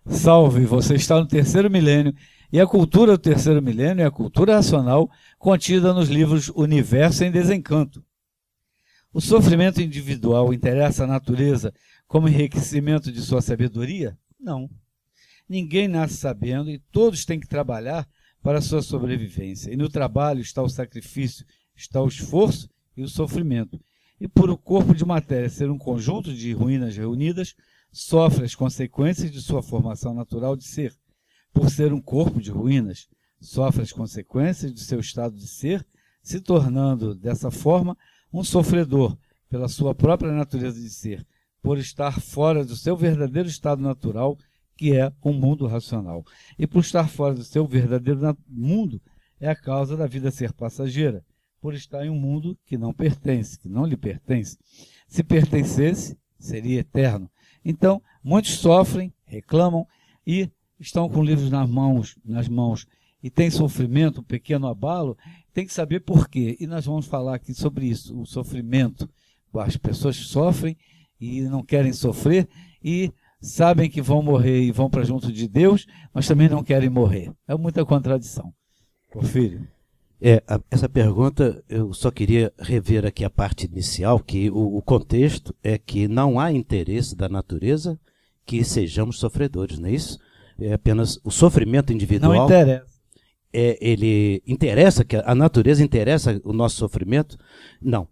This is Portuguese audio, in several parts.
Salve, você está no terceiro milênio, e a cultura do terceiro milênio é a cultura racional contida nos livros Universo em Desencanto. O sofrimento individual interessa à natureza como enriquecimento de sua sabedoria? Não. Ninguém nasce sabendo e todos têm que trabalhar para a sua sobrevivência. E no trabalho está o sacrifício, está o esforço e o sofrimento. E por o corpo de matéria ser um conjunto de ruínas reunidas, sofre as consequências de sua formação natural de ser. Por ser um corpo de ruínas, sofre as consequências de seu estado de ser, se tornando, dessa forma, um sofredor pela sua própria natureza de ser, por estar fora do seu verdadeiro estado natural, que é um mundo racional. E por estar fora do seu verdadeiro mundo, é a causa da vida ser passageira, por estar em um mundo que não pertence, que não lhe pertence. Se pertencesse, seria eterno. Então, muitos sofrem, reclamam e estão com livros nas mãos e tem sofrimento, um pequeno abalo, tem que saber por quê. E nós vamos falar aqui sobre isso, o sofrimento. As pessoas sofrem e não querem sofrer e sabem que vão morrer e vão para junto de Deus, mas também não querem morrer. É muita contradição. Porfírio. Essa pergunta, eu só queria rever aqui a parte inicial, que o contexto é que não há interesse da natureza que sejamos sofredores, não é isso? É apenas o sofrimento individual. Não interessa. Ele interessa, que a natureza interessa o nosso sofrimento? Não.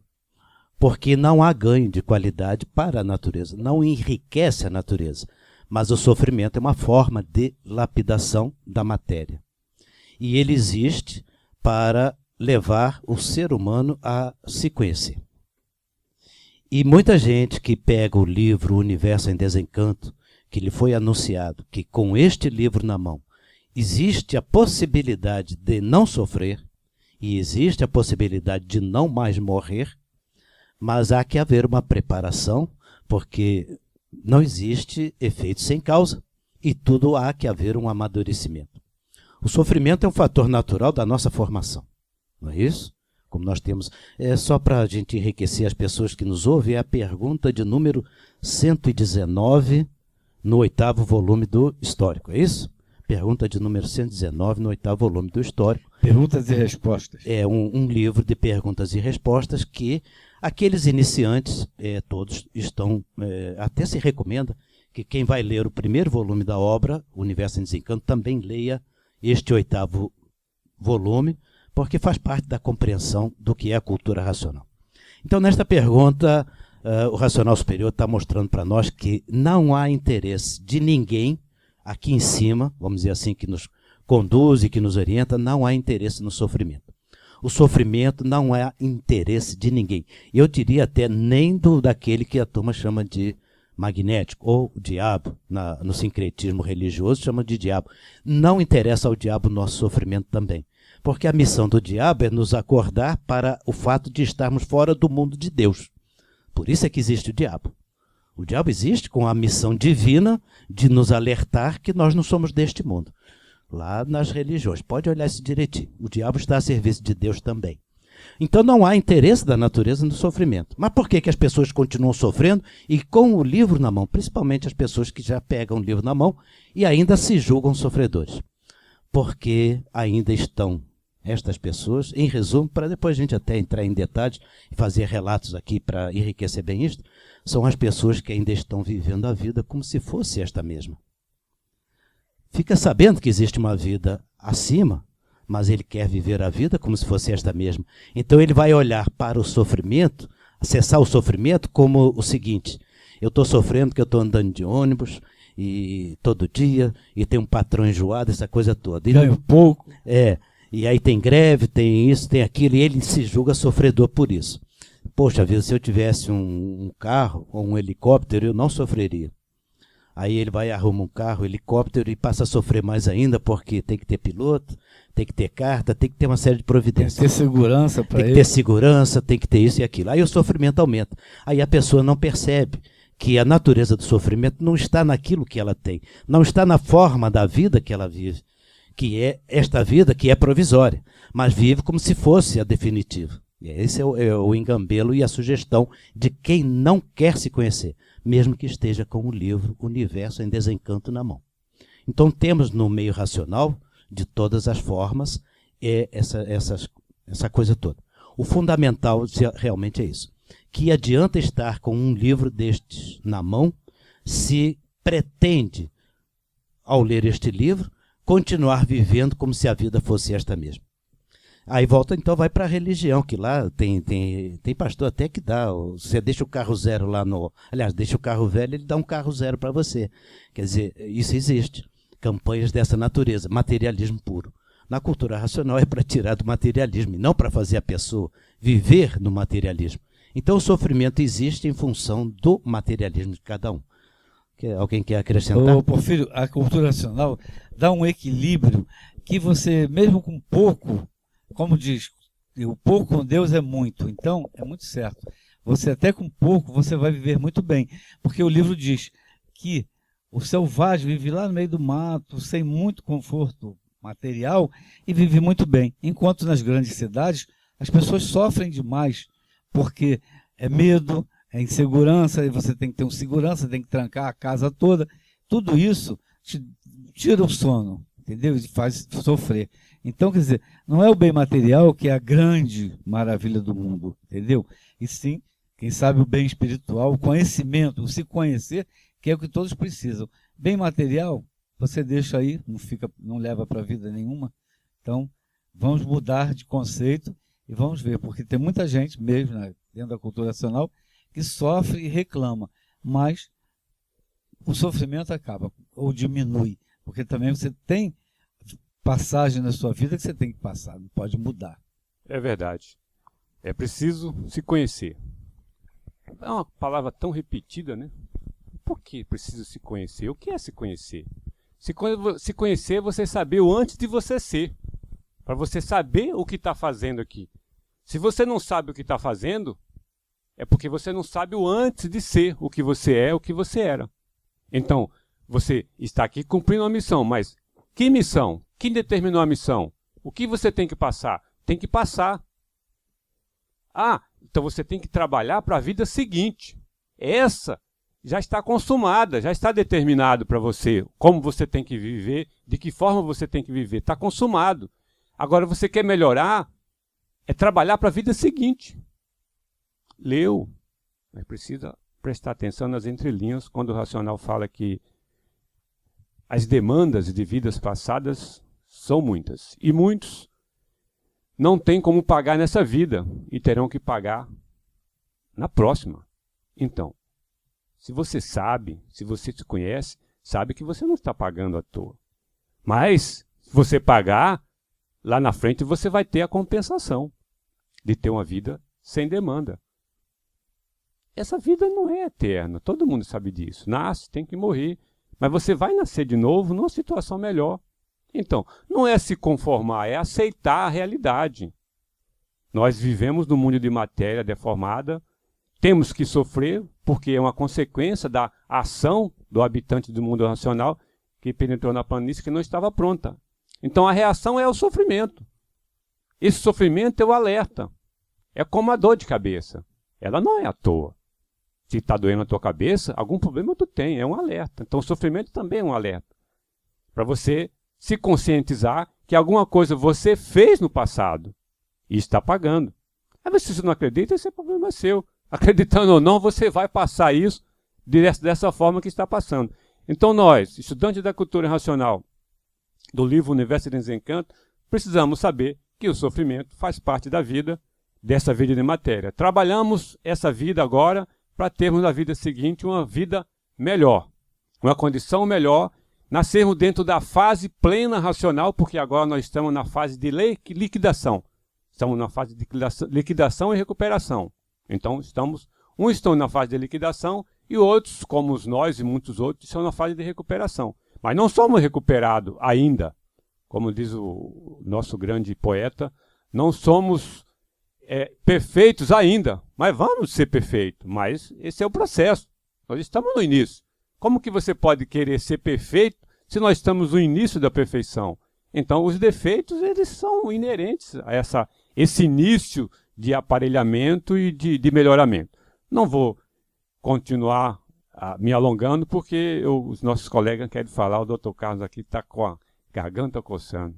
Porque não há ganho de qualidade para a natureza, não enriquece a natureza. Mas o sofrimento é uma forma de lapidação da matéria. E ele existe para levar o ser humano a se conhecer. E muita gente que pega o livro Universo em Desencanto, que lhe foi anunciado que com este livro na mão existe a possibilidade de não sofrer e existe a possibilidade de não mais morrer, mas há que haver uma preparação, porque não existe efeito sem causa e tudo há que haver um amadurecimento. O sofrimento é um fator natural da nossa formação, não é isso? Como nós temos, só para a gente enriquecer as pessoas que nos ouvem, é a pergunta de número 119 no 8º volume do Histórico, é isso? Pergunta de número 119 no 8º volume do Histórico. Perguntas e respostas. É um livro de perguntas e respostas que aqueles iniciantes, todos estão, até se recomenda que quem vai ler o primeiro volume da obra, Universo em Desencanto, também leia este 8º volume, porque faz parte da compreensão do que é a cultura racional. Então, nesta pergunta, o Racional Superior está mostrando para nós que não há interesse de ninguém aqui em cima, vamos dizer assim, que nos conduz e que nos orienta, não há interesse no sofrimento. O sofrimento não é interesse de ninguém. Eu diria até nem daquele que a turma chama de magnético, ou diabo, no sincretismo religioso chama de diabo. Não interessa ao diabo o nosso sofrimento também. Porque a missão do diabo é nos acordar para o fato de estarmos fora do mundo de Deus. Por isso é que existe o diabo. O diabo existe com a missão divina de nos alertar que nós não somos deste mundo. Lá nas religiões, pode olhar isso direitinho. O diabo está a serviço de Deus também. Então não há interesse da natureza no sofrimento. Mas por que as pessoas continuam sofrendo e com o livro na mão? Principalmente as pessoas que já pegam o livro na mão e ainda se julgam sofredores. Porque ainda estão estas pessoas, em resumo, para depois a gente até entrar em detalhes e fazer relatos aqui para enriquecer bem isto, são as pessoas que ainda estão vivendo a vida como se fosse esta mesma. Fica sabendo que existe uma vida acima, mas ele quer viver a vida como se fosse esta mesma. Então ele vai olhar para o sofrimento, acessar o sofrimento como o seguinte: eu estou sofrendo porque eu estou andando de ônibus e todo dia, e tem um patrão enjoado, essa coisa toda. Ganho pouco. E aí tem greve, tem isso, tem aquilo, e ele se julga sofredor por isso. Poxa vida, se eu tivesse um carro ou um helicóptero, eu não sofreria. Aí ele vai e arruma um carro, um helicóptero e passa a sofrer mais ainda, porque tem que ter piloto, tem que ter carta, tem que ter uma série de providências. Tem que ter segurança para ele. Tem que ter segurança, tem que ter isso e aquilo. Aí o sofrimento aumenta. Aí a pessoa não percebe que a natureza do sofrimento não está naquilo que ela tem, não está na forma da vida que ela vive, que é esta vida que é provisória, mas vive como se fosse a definitiva. E esse é o engambelo e a sugestão de quem não quer se conhecer, mesmo que esteja com o livro Universo em Desencanto na mão. Então temos no meio racional, de todas as formas, essa coisa toda. O fundamental realmente é isso. Que adianta estar com um livro destes na mão se pretende, ao ler este livro, continuar vivendo como se a vida fosse esta mesma. Aí volta, então, vai para a religião, que lá tem pastor até que dá. Você deixa o carro zero lá no... Aliás, deixa o carro velho, ele dá um carro zero para você. Quer dizer, isso existe. Campanhas dessa natureza, materialismo puro. Na cultura racional é para tirar do materialismo, e não para fazer a pessoa viver no materialismo. Então o sofrimento existe em função do materialismo de cada um. Alguém quer acrescentar? Ô, Porfírio, a cultura racional dá um equilíbrio que você, mesmo com pouco, como diz, o pouco com Deus é muito. Então, é muito certo. Você até com pouco, você vai viver muito bem. Porque o livro diz que o selvagem vive lá no meio do mato, sem muito conforto material, e vive muito bem. Enquanto nas grandes cidades, as pessoas sofrem demais, porque é medo, é insegurança, e você tem que ter um segurança, tem que trancar a casa toda. Tudo isso te tira o sono, entendeu? E faz sofrer. Então, quer dizer, não é o bem material que é a grande maravilha do mundo, entendeu? E sim, quem sabe o bem espiritual, o conhecimento, o se conhecer, que é o que todos precisam. Bem material, você deixa aí, não leva para a vida nenhuma. Então, vamos mudar de conceito e vamos ver, porque tem muita gente mesmo, né, dentro da cultura racional, que sofre e reclama, mas o sofrimento acaba, ou diminui, porque também você tem passagem na sua vida que você tem que passar, não pode mudar. É verdade. É preciso se conhecer. É uma palavra tão repetida, né? Por que preciso se conhecer? O que é se conhecer? Se conhecer é você saber o antes de você ser. Para você saber o que está fazendo aqui. Se você não sabe o que está fazendo, é porque você não sabe o antes de ser, o que você é, o que você era. Então, você está aqui cumprindo uma missão, mas que missão? Quem determinou a missão? O que você tem que passar? Tem que passar. Ah, então você tem que trabalhar para a vida seguinte. Essa já está consumada, já está determinado para você como você tem que viver, de que forma você tem que viver. Está consumado. Agora você quer melhorar, é trabalhar para a vida seguinte. Leu, mas precisa prestar atenção nas entrelinhas quando o racional fala que as demandas de vidas passadas são muitas. E muitos não têm como pagar nessa vida e terão que pagar na próxima. Então, se você sabe, se você se conhece, sabe que você não está pagando à toa. Mas, se você pagar, lá na frente você vai ter a compensação de ter uma vida sem demanda. Essa vida não é eterna, todo mundo sabe disso. Nasce, tem que morrer. Mas você vai nascer de novo numa situação melhor. Então, não é se conformar, é aceitar a realidade. Nós vivemos num mundo de matéria deformada, temos que sofrer, porque é uma consequência da ação do habitante do mundo racional que penetrou na planície que não estava pronta. Então, a reação é o sofrimento. Esse sofrimento é o alerta. É como a dor de cabeça. Ela não é à toa. Se está doendo a tua cabeça, algum problema tu tem, é um alerta. Então o sofrimento também é um alerta. Para você se conscientizar que alguma coisa você fez no passado e está pagando. Aí se você não acredita, esse problema é seu. Acreditando ou não, você vai passar isso dessa forma que está passando. Então nós, estudantes da cultura racional, do livro Universo de Desencanto, precisamos saber que o sofrimento faz parte da vida, dessa vida de matéria. Trabalhamos essa vida agora para termos na vida seguinte uma vida melhor, uma condição melhor, nascermos dentro da fase plena racional, porque agora nós estamos na fase de liquidação. Estamos na fase de liquidação e recuperação. Então, uns estão na fase de liquidação e outros, como nós e muitos outros, estão na fase de recuperação. Mas não somos recuperados ainda. Como diz o nosso grande poeta, não somos perfeitos ainda, mas vamos ser perfeitos. Mas esse é o processo. Nós estamos no início. Como que você pode querer ser perfeito se nós estamos no início da perfeição? Então, os defeitos eles são inerentes a esse início de aparelhamento e de melhoramento. Não vou continuar me alongando, porque os nossos colegas querem falar, o doutor Carlos aqui está com a garganta coçando.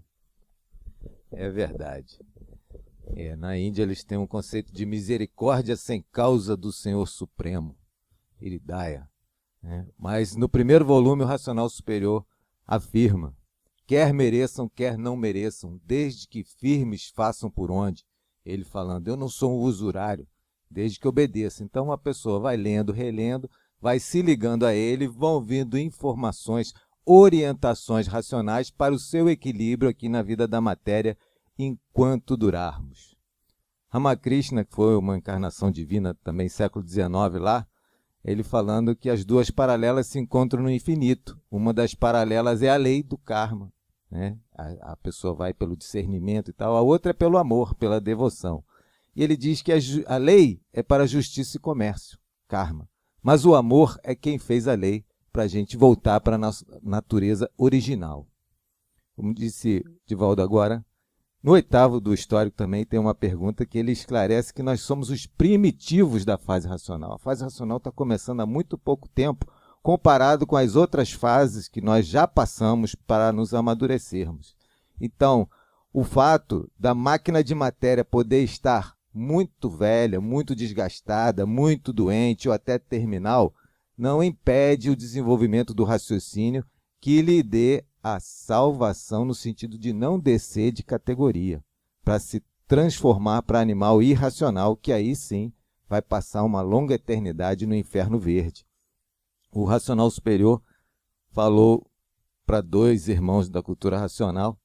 É verdade. Na Índia eles têm um conceito de misericórdia sem causa do Senhor Supremo, Iridaya. Mas no primeiro volume o Racional Superior afirma: quer mereçam, quer não mereçam, desde que firmes façam por onde. Ele falando, eu não sou um usurário, desde que obedeça. Então a pessoa vai lendo, relendo, vai se ligando a ele, vão vindo informações, orientações racionais para o seu equilíbrio aqui na vida da matéria enquanto durarmos. Ramakrishna, que foi uma encarnação divina também século XIX lá, ele falando que as duas paralelas se encontram no infinito. Uma das paralelas é a lei do karma, né? A pessoa vai pelo discernimento e tal, a outra é pelo amor, pela devoção. E ele diz que a lei é para justiça e comércio, karma. Mas o amor é quem fez a lei para a gente voltar para a nossa natureza original. Como disse Divaldo agora, no 8º do histórico também tem uma pergunta que ele esclarece que nós somos os primitivos da fase racional. A fase racional está começando há muito pouco tempo, comparado com as outras fases que nós já passamos para nos amadurecermos. Então, o fato da máquina de matéria poder estar muito velha, muito desgastada, muito doente ou até terminal, não impede o desenvolvimento do raciocínio que lhe dê a salvação no sentido de não descer de categoria, para se transformar para animal irracional, que aí sim vai passar uma longa eternidade no inferno verde. O Racional Superior falou para 2 irmãos da cultura racional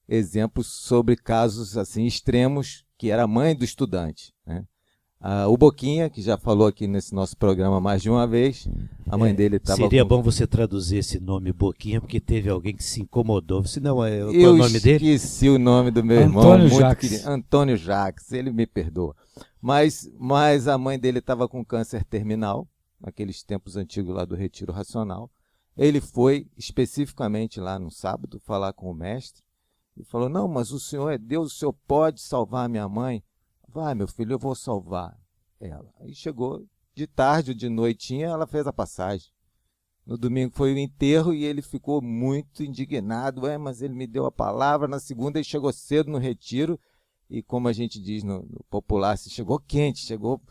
exemplos sobre casos assim extremos, que era a mãe do estudante, né? O Boquinha, que já falou aqui nesse nosso programa mais de uma vez, a mãe dele estava... Seria bom você traduzir esse nome Boquinha, porque teve alguém que se incomodou. Você não é qual é o nome dele? Eu esqueci o nome do meu irmão. Antônio Jacques. Antônio Jacques, ele me perdoa. Mas a mãe dele estava com câncer terminal, naqueles tempos antigos lá do Retiro Racional. Ele foi especificamente lá no sábado falar com o mestre e falou, não, mas o senhor é Deus, o senhor pode salvar a minha mãe? Vai, meu filho, eu vou salvar ela. Aí chegou de tarde ou de noitinha, ela fez a passagem. No domingo foi o enterro e ele ficou muito indignado. Mas ele me deu a palavra. Na segunda ele chegou cedo no retiro e, como a gente diz no popular, se chegou quente, chegou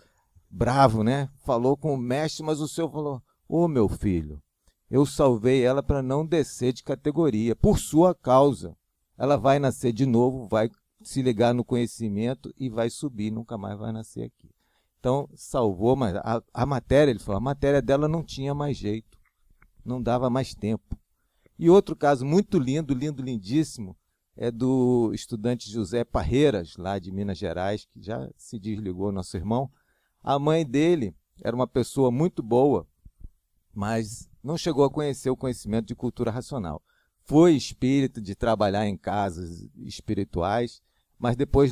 bravo, né? Falou com o mestre, mas o senhor falou, meu filho, eu salvei ela para não descer de categoria, por sua causa. Ela vai nascer de novo, vai se ligar no conhecimento e vai subir, nunca mais vai nascer aqui. Então, salvou, mas a matéria, ele falou, a matéria dela não tinha mais jeito, não dava mais tempo. E outro caso muito lindo, lindíssimo, é do estudante José Parreiras, lá de Minas Gerais, que já se desligou, nosso irmão. A mãe dele era uma pessoa muito boa, mas não chegou a conhecer o conhecimento de cultura racional. Foi espírita de trabalhar em casas espirituais, mas depois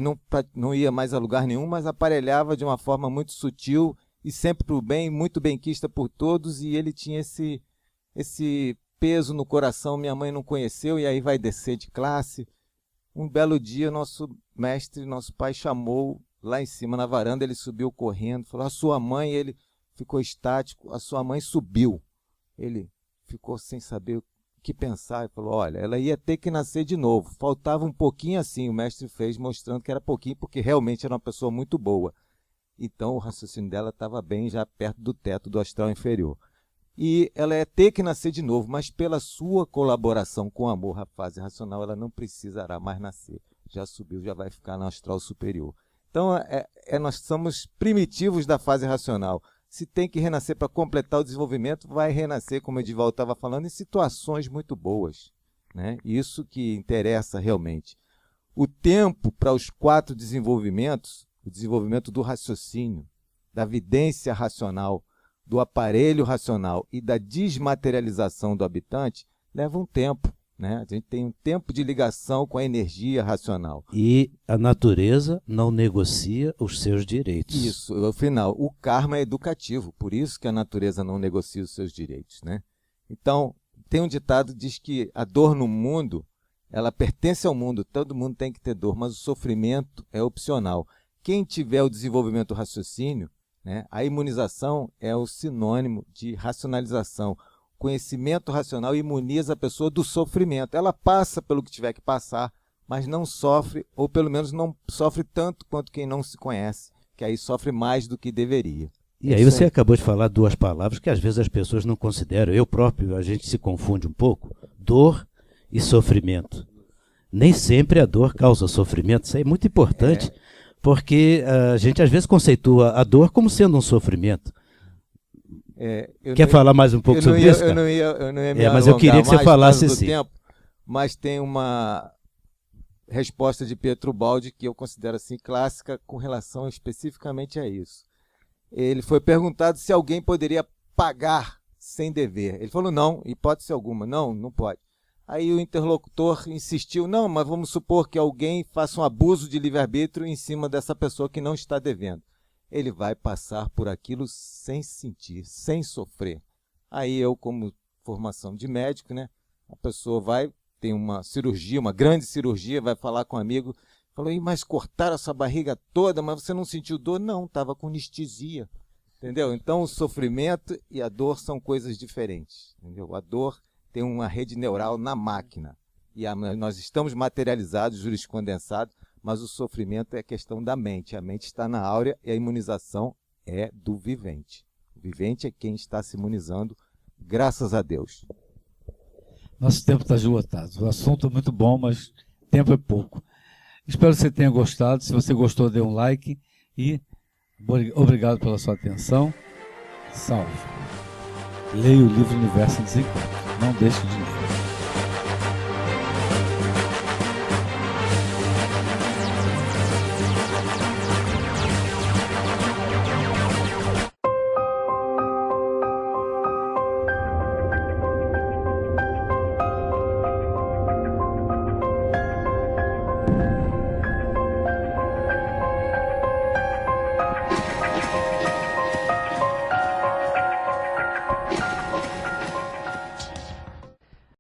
não ia mais a lugar nenhum, mas aparelhava de uma forma muito sutil e sempre para o bem, muito benquista por todos, e ele tinha esse peso no coração, minha mãe não conheceu, e aí vai descer de classe. Um belo dia, nosso mestre, nosso pai chamou lá em cima na varanda, ele subiu correndo, falou, a sua mãe, ele ficou estático, a sua mãe subiu. Ele ficou sem saber o que pensar e falou, olha, ela ia ter que nascer de novo, faltava um pouquinho assim, o mestre fez mostrando que era pouquinho, porque realmente era uma pessoa muito boa. Então o raciocínio dela estava bem já perto do teto do astral inferior. E ela ia ter que nascer de novo, mas pela sua colaboração com o amor, a fase racional, ela não precisará mais nascer. Já subiu, já vai ficar no astral superior. Então nós somos primitivos da fase racional. Se tem que renascer para completar o desenvolvimento, vai renascer, como o Edivaldo estava falando, em situações muito boas, né? Isso que interessa realmente. O tempo para os 4 desenvolvimentos, o desenvolvimento do raciocínio, da vidência racional, do aparelho racional e da desmaterialização do habitante, leva um tempo, né? A gente tem um tempo de ligação com a energia racional. E a natureza não negocia os seus direitos. Isso, no final, o karma é educativo, por isso que a natureza não negocia os seus direitos, né? Então, tem um ditado que diz que a dor no mundo, ela pertence ao mundo, todo mundo tem que ter dor, mas o sofrimento é opcional. Quem tiver o desenvolvimento do raciocínio, né? A imunização é o sinônimo de racionalização. Conhecimento racional imuniza a pessoa do sofrimento. Ela passa pelo que tiver que passar, mas não sofre, ou pelo menos não sofre tanto quanto quem não se conhece, que aí sofre mais do que deveria. E aí você acabou de falar duas palavras que às vezes as pessoas não consideram. Eu próprio, a gente se confunde um pouco. Dor e sofrimento. Nem sempre a dor causa sofrimento. Isso aí é muito importante, porque a gente às vezes conceitua a dor como sendo um sofrimento. Quer falar mais um pouco sobre isso? Eu não ia me mas eu queria que você falasse do assim. Tempo, mas tem uma resposta de Pietro Baldi que eu considero assim clássica com relação especificamente a isso. Ele foi perguntado se alguém poderia pagar sem dever. Ele falou não, hipótese alguma, não pode. Aí o interlocutor insistiu, não, mas vamos supor que alguém faça um abuso de livre-arbítrio em cima dessa pessoa que não está devendo. Ele vai passar por aquilo sem sentir, sem sofrer. Aí eu, como formação de médico, né, a pessoa tem uma cirurgia, uma grande cirurgia, vai falar com um amigo, falou, mas cortaram essa barriga toda, mas você não sentiu dor? Não, estava com anestesia, entendeu? Então o sofrimento e a dor são coisas diferentes, entendeu? A dor tem uma rede neural na máquina, e nós estamos materializados, juriscondensados, mas o sofrimento é questão da mente. A mente está na áurea e a imunização é do vivente. O vivente é quem está se imunizando, graças a Deus. Nosso tempo está esgotado. O assunto é muito bom, mas tempo é pouco. Espero que você tenha gostado. Se você gostou, dê um like e obrigado pela sua atenção. Salve. Leia o livro Universo em Desencontro. Não deixe de ler.